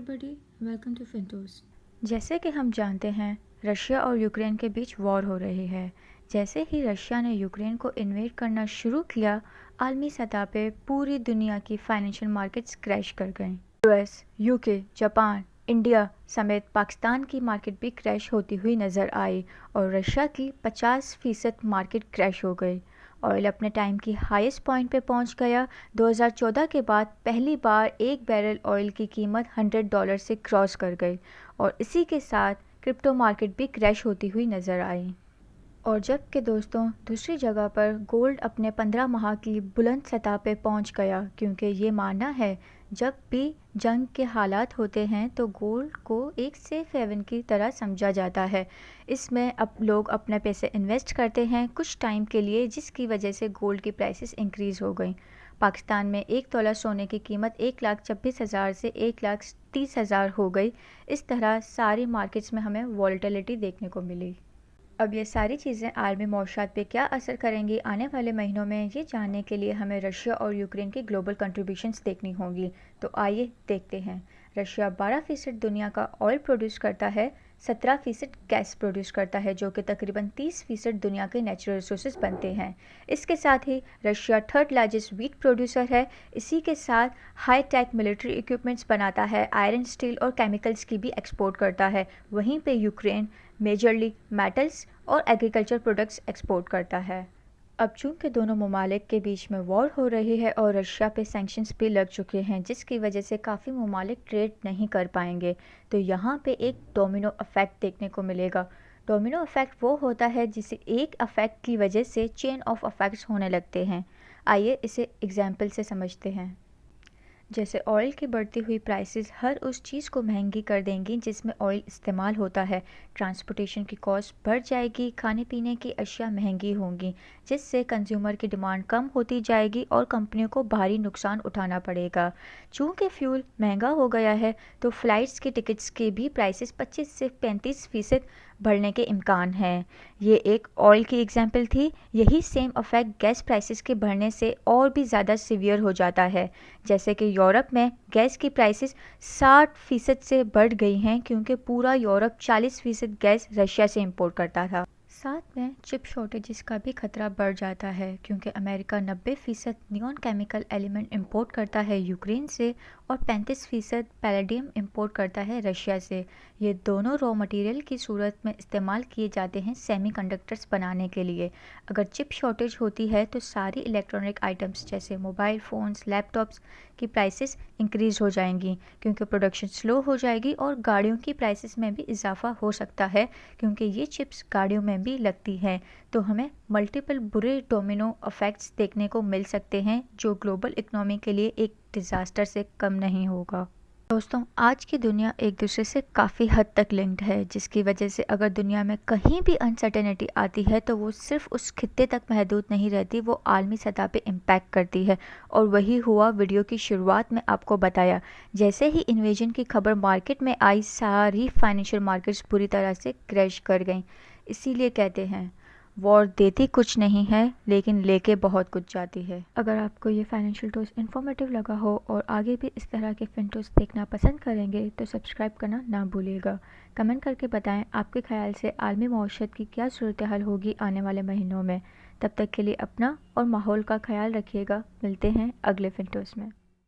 everybody, welcome to Fintos। जैसे कि हम जानते हैं, रशिया और यूक्रेन के बीच वॉर हो रही है। जैसे ही रशिया ने यूक्रेन को इन्वेड करना शुरू किया, आलमी सतह पे पूरी दुनिया की फाइनेंशियल मार्केट्स क्रैश कर गईं। यूएस, यूके, जापान, इंडिया समेत पाकिस्तान की मार्केट भी क्रैश होती हुई नज़र आई और रशिया की 50% मार्केट क्रैश हो गई। ऑयल अपने टाइम की हाईएस्ट पॉइंट पे पहुंच गया। 2014 के बाद पहली बार एक बैरल ऑयल की कीमत $100 से क्रॉस कर गई और इसी के साथ क्रिप्टो मार्केट भी क्रैश होती हुई नज़र आई। और जबकि दोस्तों दूसरी जगह पर गोल्ड अपने 15 माह की बुलंद सतह पे पहुंच गया, क्योंकि ये मानना है जब भी जंग के हालात होते हैं तो गोल्ड को एक सेफ हेवन की तरह समझा जाता है। इसमें अब लोग अपने पैसे इन्वेस्ट करते हैं कुछ टाइम के लिए, जिसकी वजह से गोल्ड की प्राइसेस इंक्रीज़ हो गई। पाकिस्तान में 1 तोला सोने की कीमत 1,26,000 से 1,30,000 हो गई। इस तरह सारी मार्केट्स में हमें वॉलेटिलिटी देखने को मिली। अब ये सारी चीज़ें आलमी मौशत पे क्या असर करेंगी आने वाले महीनों में, ये जानने के लिए हमें रशिया और यूक्रेन की ग्लोबल कंट्रीब्यूशंस देखनी होगी। तो आइए देखते हैं। रशिया 12% दुनिया का ऑयल प्रोड्यूस करता है, 17% गैस प्रोड्यूस करता है, जो कि तकरीबन 30% दुनिया के नेचुरल रिसोर्सेज बनते हैं। इसके साथ ही Russia third largest wheat producer है। इसी के साथ हाई टेक मिलिट्री इक्विपमेंट्स बनाता है, आयरन, स्टील और केमिकल्स की भी एक्सपोर्ट करता है। वहीं पे यूक्रेन मेजरली मेटल्स और एग्रीकल्चर प्रोडक्ट्स एक्सपोर्ट करता है। अब चूंकि दोनों ममालिक के बीच में वॉर हो रही है और रशिया पे सैंक्शंस भी लग चुके हैं, जिसकी वजह से काफ़ी ममालिक ट्रेड नहीं कर पाएंगे, तो यहाँ पे एक डोमिनो इफेक्ट देखने को मिलेगा। डोमिनो इफेक्ट वो होता है जिसे एक इफेक्ट की वजह से चेन ऑफ इफेक्ट्स होने लगते हैं। आइए इसे एग्जाम्पल से समझते हैं। जैसे ऑयल की बढ़ती हुई प्राइसेस हर उस चीज़ को महंगी कर देंगी जिसमें ऑयल इस्तेमाल होता है। ट्रांसपोर्टेशन की कॉस्ट बढ़ जाएगी, खाने पीने की अशिया महंगी होंगी, जिससे कंज्यूमर की डिमांड कम होती जाएगी और कंपनियों को भारी नुकसान उठाना पड़ेगा। चूँकि फ्यूल महंगा हो गया है तो फ़्लाइट्स की टिकट्स के भी प्राइसेस 25 से 35% बढ़ने के इम्कान हैं। ये एक ऑयल की एग्जाम्पल थी। यही सेम इफेक्ट गैस प्राइसेस के बढ़ने से और भी ज़्यादा सीवियर हो जाता है। जैसे कि यूरोप में गैस की प्राइसेस 60% से बढ़ गई हैं, क्योंकि पूरा यूरोप 40% गैस रशिया से इंपोर्ट करता था। साथ में चिप शॉर्टेजेस का भी खतरा बढ़ जाता है, क्योंकि America 90% neon chemical element import करता है यूक्रेन से और 35% पैलेडियम इंपोर्ट करता है रशिया से। ये दोनों रॉ मटेरियल की सूरत में इस्तेमाल किए जाते हैं सेमीकंडक्टर्स बनाने के लिए। अगर चिप शॉर्टेज होती है तो सारी इलेक्ट्रॉनिक आइटम्स जैसे मोबाइल फ़ोन्स, लैपटॉप्स की प्राइसेस इंक्रीज़ हो जाएंगी, क्योंकि प्रोडक्शन स्लो हो जाएगी और गाड़ियों की प्राइसेस में भी इजाफा हो सकता है, क्योंकि ये चिप्स गाड़ियों में भी लगती हैं। तो हमें मल्टीपल बुरे डोमिनो इफेक्ट्स देखने को मिल सकते हैं, जो ग्लोबल इकोनॉमी के लिए एक डिज़ास्टर से कम नहीं होगा। दोस्तों आज की दुनिया एक दूसरे से काफ़ी हद तक लिंक्ड है, जिसकी वजह से अगर दुनिया में कहीं भी अनसर्टेनिटी आती है तो वो सिर्फ उस खित्ते तक महदूद नहीं रहती, वो आलमी सतह पे इम्पैक्ट करती है। और वही हुआ वीडियो की शुरुआत में आपको बताया। जैसे ही इन्वेजन की खबर मार्केट में आई, सारी फाइनेंशियल मार्केट्स पूरी तरह से क्रैश कर गईं। इसीलिए कहते हैं वॉर देती कुछ नहीं है लेकिन लेके बहुत कुछ जाती है। अगर आपको ये फाइनेंशियल टूल्स इन्फॉर्मेटिव लगा हो और आगे भी इस तरह के फिन टूल्स देखना पसंद करेंगे तो सब्सक्राइब करना ना भूलिएगा। कमेंट करके बताएं आपके ख्याल से आलमी मईशत की क्या सूरत हाल होगी आने वाले महीनों में। तब तक के लिए अपना और माहौल का ख्याल रखिएगा। मिलते हैं अगले फिन टूल्स में।